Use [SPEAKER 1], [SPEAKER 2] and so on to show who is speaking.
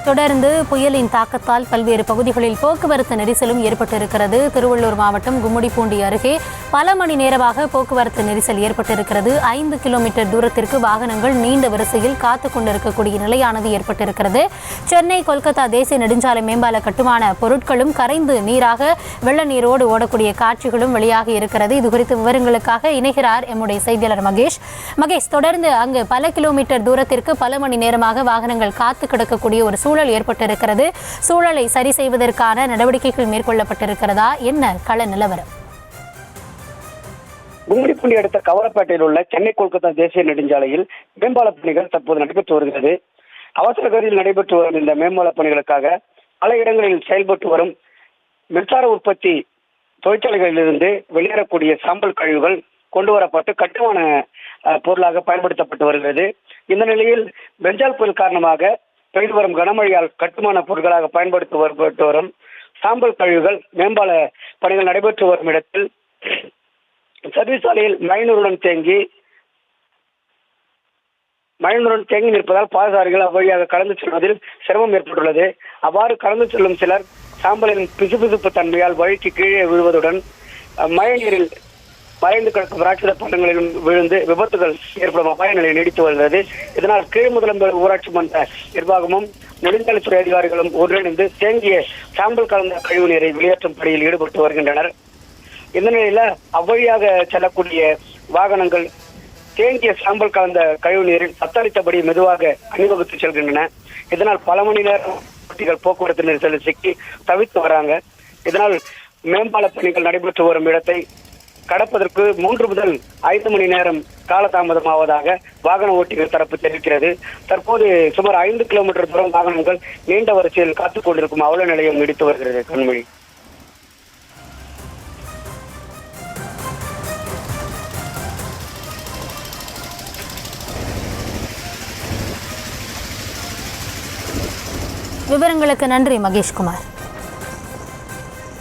[SPEAKER 1] தொடர்ந்து புயலின் தாக்கத்தால் பல்வேறு பகுதிகளில் போக்குவரத்து நெரிசலும் ஏற்பட்டிருக்கிறது. திருவள்ளூர் மாவட்டம் கும்மிடிப்பூண்டி அருகே பல மணி நேரமாக போக்குவரத்து நெரிசல் ஏற்பட்டிருக்கிறது. 5 கிலோமீட்டர் தூரத்திற்கு வாகனங்கள் நீண்ட வரிசையில் காத்துக் கொண்டிருக்கக்கூடிய நிலையானது ஏற்பட்டிருக்கிறது. சென்னை கொல்கத்தா தேசிய நெடுஞ்சாலை மேம்பால கட்டுமான பொருட்களும் கரைந்து நீராக வெள்ள நீரோடு ஓடக்கூடிய காட்சிகளும் வெளியாகி இருக்கிறது. இதுகுறித்த விவரங்களுக்காக இணைகிறார் எம்முடைய செய்தியாளர் மகேஷ். தொடர்ந்து அங்கு பல கிலோமீட்டர் தூரத்திற்கு பல மணி நேரமாக வாகனங்கள் காத்து கிடக்கக்கூடிய ஒரு சூழல் ஏற்பட்டிருக்கிறது. சூழலை சரி செய்வதற்கான நடவடிக்கைகள் மேற்கொள்ளப்பட்டிருக்கிறதா? என்ன கள நிலவரம்?
[SPEAKER 2] கும்மிடிப்பூண்டி அடுத்த கவரப்பேட்டையில் உள்ள சென்னை கொல்கத்தா தேசிய நெடுஞ்சாலையில் மேம்பால பணிகள் தற்போது நடைபெற்று வருகிறது. அவசர கதியில் நடைபெற்று வரும் இந்த மேம்பால பணிகளுக்காக பல இடங்களில் செயல்பட்டு வரும் மின்சார உற்பத்தி தொழிற்சாலைகளிலிருந்து வெளியேறக்கூடிய சாம்பல் கழிவுகள் கொண்டு வரப்பட்டு கட்டுமான பொருளாக பயன்படுத்தப்பட்டு வருகிறது. இந்த நிலையில் பெஞ்சால் புயல் காரணமாக பெய்து வரும் கனமழையால் கட்டுமான பொருட்களாக பயன்படுத்தப்பட்டு வரும் சாம்பல் கழிவுகள் மேம்பால பணிகள் நடைபெற்று வரும் இடத்தில் சர்வீஸ் சாலையில் மழைநீருடன் தேங்கி நிற்பதால் பாதசாரிகள் அவ்வழியாக கடந்து செல்வதில் சிரமம் ஏற்பட்டுள்ளது. அவ்வாறு கடந்து செல்லும் சிலர் சாம்பலின் பிசுபிசுப்பு தன்மையால் வழிக்கு கீழே விழுவதுடன் மழை நீரில் மறைந்து கிடக்கும் ராட்சத பள்ளங்களிலும் விழுந்து விபத்துகள் ஏற்படும் அபாய நிலை நீடித்து வருகிறது. இதனால் கீழ் முதலமைச்சர் ஊராட்சி மன்ற நிர்வாகமும் நெடுஞ்சாலைத்துறை அதிகாரிகளும் ஒன்றிணைந்து தேங்கிய சாம்பல் கலந்த கழிவு நீரை வெளியேற்றும் பணியில் ஈடுபட்டு வருகின்றனர். இந்த நிலையில அவ்வழியாக செல்லக்கூடிய வாகனங்கள் தேங்கிய சாம்பல் கலந்த கழிவு நீரில் தத்தளித்தபடி மெதுவாக அணிவகுத்து செல்கின்றன. இதனால் பல மணி நேரம் போக்குவரத்து நெரிசலில் சிக்கி தவித்து வராங்க. இதனால் மேம்பால பணிகள் நடைபெற்று வரும் இடத்தை கடப்பதற்கு 3 முதல் 5 மணி நேரம் காலதாமதமாவதாக வாகன ஓட்டிகள் தரப்பு தெரிவிக்கிறது. தற்போது சுமார் 5 கிலோமீட்டர் தூரம் வாகனங்கள் நீண்ட வரிசையில் காத்துக் கொண்டிருக்கும் அவல நிலையம் நீடித்து வருகிறது. கண்மொழி.
[SPEAKER 1] விவரங்களுக்கு நன்றி மகேஷ்குமார்.